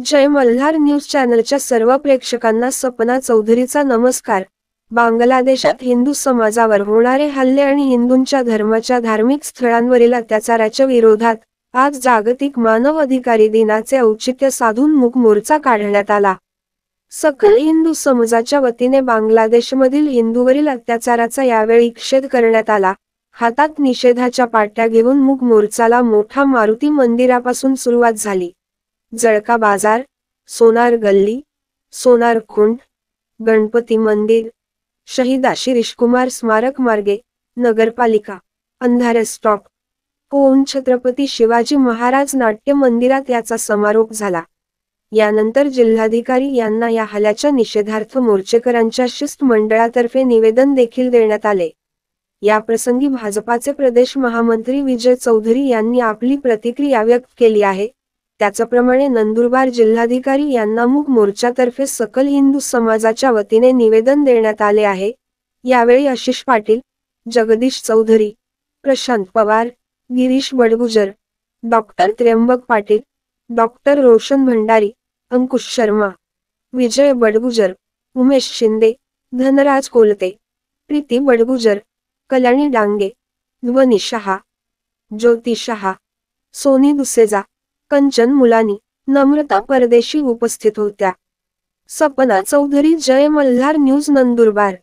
जय Malhar news चॅनलच्या सर्व प्रेक्षकांना सपना चौधरीचा नमस्कार। बांगलादेशात हिंदू समाजावर होणारे हल्ले आणि हिंदूंच्या धर्माच्या धार्मिक स्थळांवरील अत्याचाराच्या विरोधात आज जागतिक मानव अधिकारी दिनाचे औचित्य साधून मूक मोर्चा काढण्यात आला। सकल हिंदू समाजाच्या वतीने बांगलादेशमधील हिंदूवरील अत्याचाराचा यावेळी निषेध करण्यात आला। हातात निषेधाच्या पाट्या घेऊन मूक मोर्चाला मोठा मारुती मंदिरापासून सुरुवात झाली। जळका बाजार, सोनार गल्ली, सोनार खुंट, गणपती मंदिर, शहीद शिरीषकुमार स्मारक मार्गे, नगरपालिका, अंधारे स्टॉप, ओम छत्रपती शिवाजी महाराज नाट्य मंदिरात याचा समारोप झाला। यानंतर जिल्हाधिकारी यांना या हल्ल्याच्या निषेधार्थ मोर्चेकरांच्या शिष्टमंडळातर्फे निवेदन देखील देण्यात आले। या प्रसंगी भाजपाचे प्रदेश महामंत्री विजय चौधरी यांनी आपली प्रतिक्रिया व्यक्त केली आहे। त्याचप्रमाणे नंदुरबार जिल्हाधिकारी यांना मूक मोर्चातर्फे सकल हिंदू समाजाच्या वतीने निवेदन देण्यात आले आहे। यावेळी आशिष पाटील, जगदीश चौधरी, प्रशांत पवार, गिरीश बडगुजर, डॉक्टर त्र्यंबक पाटील, डॉक्टर रोशन भंडारी, अंकुश शर्मा, विजय बडगुजर, उमेश शिंदे, धनराज कोलते, प्रीती बडगुजर, कल्याणी डांगे, ध्वनी शहा, ज्योती शहा, सोनी दुसेजा, कंचन मुलानी, नम्रता परदेशी उपस्थित होत्या। सपना चौधरी, जय मल्हार न्यूज, नंदुरबार।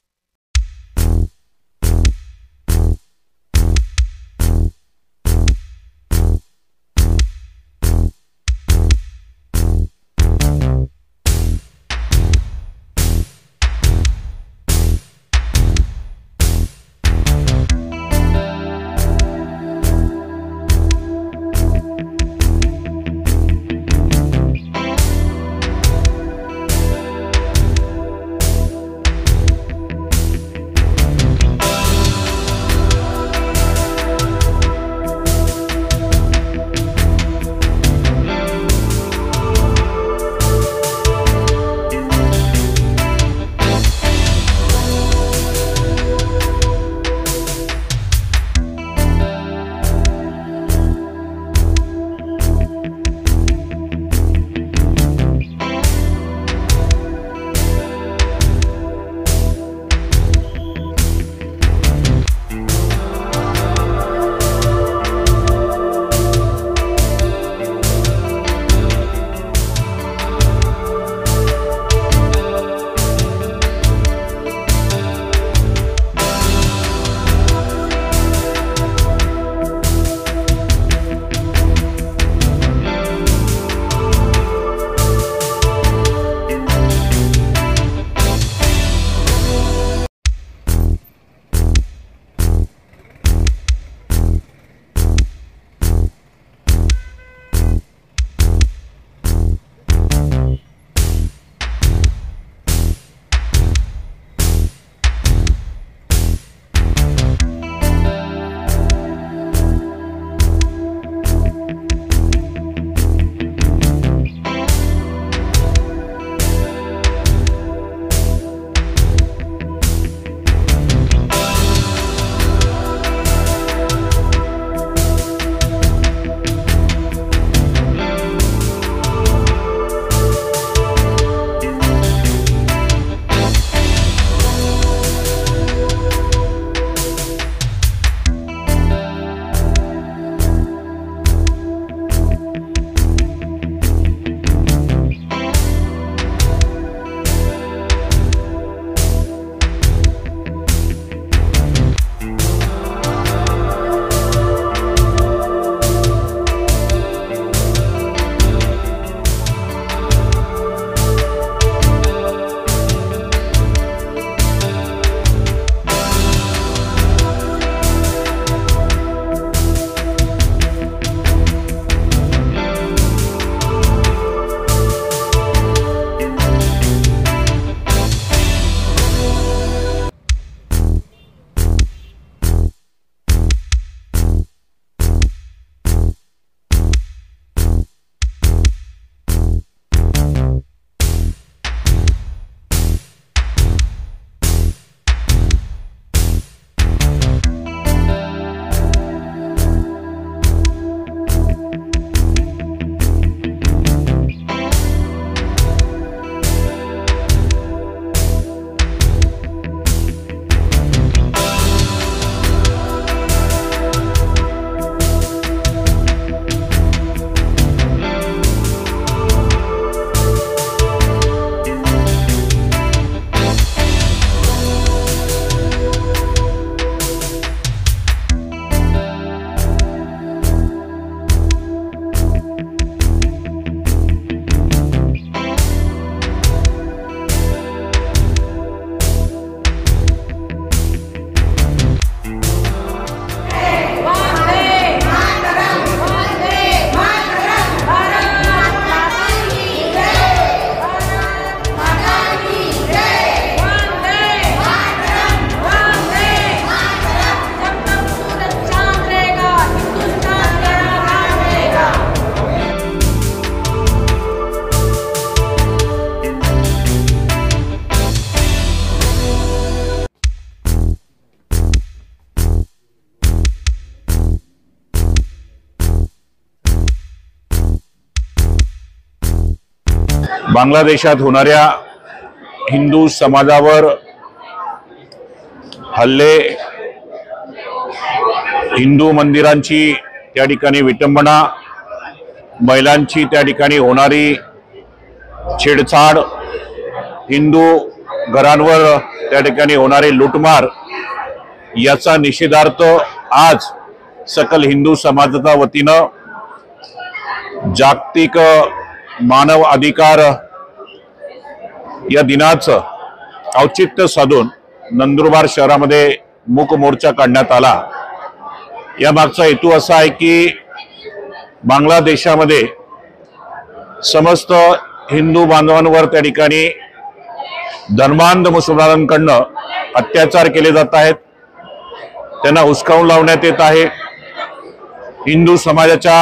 बांगलादेशात होणाऱ्या हिंदू समाजावर हल्ले, हिंदू मंदिरांची त्या ठिकाणी विटंबना, महिलांची त्या ठिकाणी होणारी छेडछाड, हिंदू घरांवर त्या ठिकाणी होणारे लुटमार याचा निषेधार्थ आज सकल हिंदू समाजाच्या वतीनं जागतिक मानव अधिकार या दिनाचं औचित्य साधून नंदुरबार शहरामध्ये मूक मोर्चा काढण्यात आला। या मागचा हेतू असा आहे की बांगलादेशामध्ये समस्त हिंदू बांधवांवर त्या ठिकाणी धर्मांध मुसलमानांकडनं अत्याचार केले जात आहेत, त्यांना हुसकावून लावण्यात येत आहे। हिंदू समाजाच्या,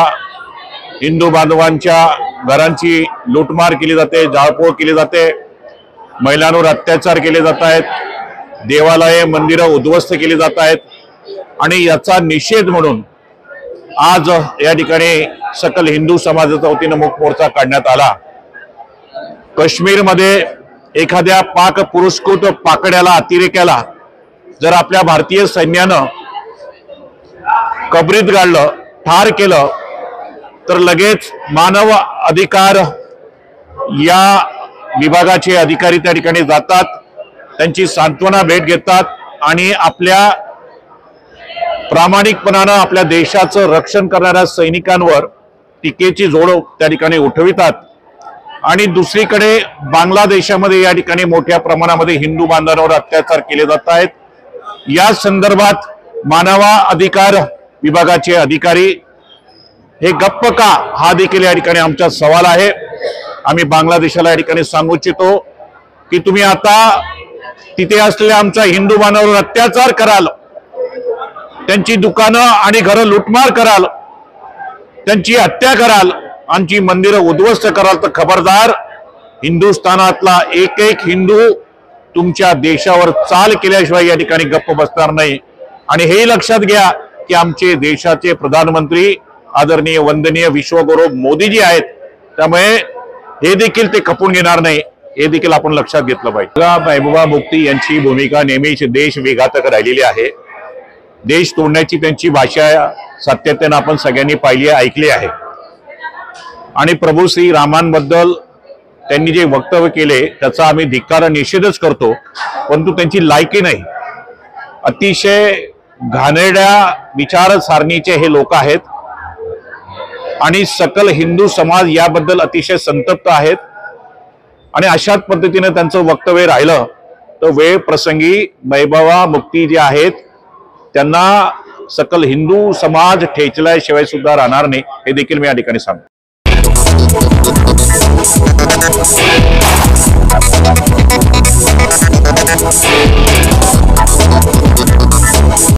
हिंदू बांधवांच्या घरांची लूटमार केली जाते, जाळपोळ केली जाते, महिलांवर अत्याचार केले जात आहेत, देवालये मंदिरं उद्ध्वस्त केली जात आहेत आणि याचा निषेध म्हणून आज या ठिकाणी सकल हिंदू समाजाच्या वतीनं मूक मोर्चा काढण्यात आला। काश्मीरमध्ये एखाद्या पाक पुरस्कृत पाकड्याला, अतिरेक्याला जर आपल्या भारतीय सैन्यानं कबरीत गाडलं, ठार केलं तर लगेच मानव अधिकार या विभागाचे अधिकारी त्या ठिकाणी जातात, त्यांची सांत्वना भेट घेतात आणि आपल्या प्रामाणिकपणानं आपल्या देशाचं रक्षण करणाऱ्या सैनिकांवर टीकेची झोड त्या ठिकाणी उठवितात। आणि दुसरीकडे बांगलादेशामध्ये या ठिकाणी मोठ्या प्रमाणामध्ये हिंदू बांधवांवर अत्याचार केले जात आहेत। या संदर्भात मानव अधिकार विभागाचे अधिकारी हे गप्प का, हा देखील या ठिकाणी आमचा सवाल आहे। आम्ही बांगलादेशाला या ठिकाणी सांगू इच्छितो की तुम्ही आता तिथे असलेल्या आमच्या हिंदू बांधवांवर अत्याचार कराल, त्यांची दुकानं आणि घरं लुटमार कराल, त्यांची हत्या कराल, आमची मंदिरं उद्ध्वस्त कराल तर खबरदार, हिंदुस्थानातला एक एक हिंदू तुमच्या देशावर चाल केल्याशिवाय या ठिकाणी गप्प बसणार नाही। आणि हे लक्षात घ्या की आमचे देशाचे प्रधानमंत्री आदरणीय वंदनीय विश्वगुरु मोदीजी आहेत, त्यामुळे हे देखील ते खपून घेणार नाही, हे देखील आपण लक्षात घेतलं पाहिजे। महबूबा मुफ्ती यांची भूमिका नेहमीच देश विघातक राहिलेली आहे। देश तोडण्याची त्यांची भाषा सातत्याने आपण सगळ्यांनी पाहिली, ऐकली आहे आणि प्रभू श्री रामांबद्दल त्यांनी जे वक्तव्य केले त्याचा आम्ही धिक्कार निषेधच करतो, परंतु त्यांची लायकी नाही। अतिशय घाणेरड्या विचारसरणीचे हे लोक आहेत आणि सकल हिंदू समाज याबद्दल अतिशय संतप्त आहेत आणि अशाच पद्धतीने त्यांचं वक्तव्य राहिलं तर वेळ प्रसंगी महबूबा मुफ्ती जे आहेत त्यांना सकल हिंदू समाज ठेचल्याशिवाय सुद्धा राहणार नाही, हे देखील मी या ठिकाणी सांगतो।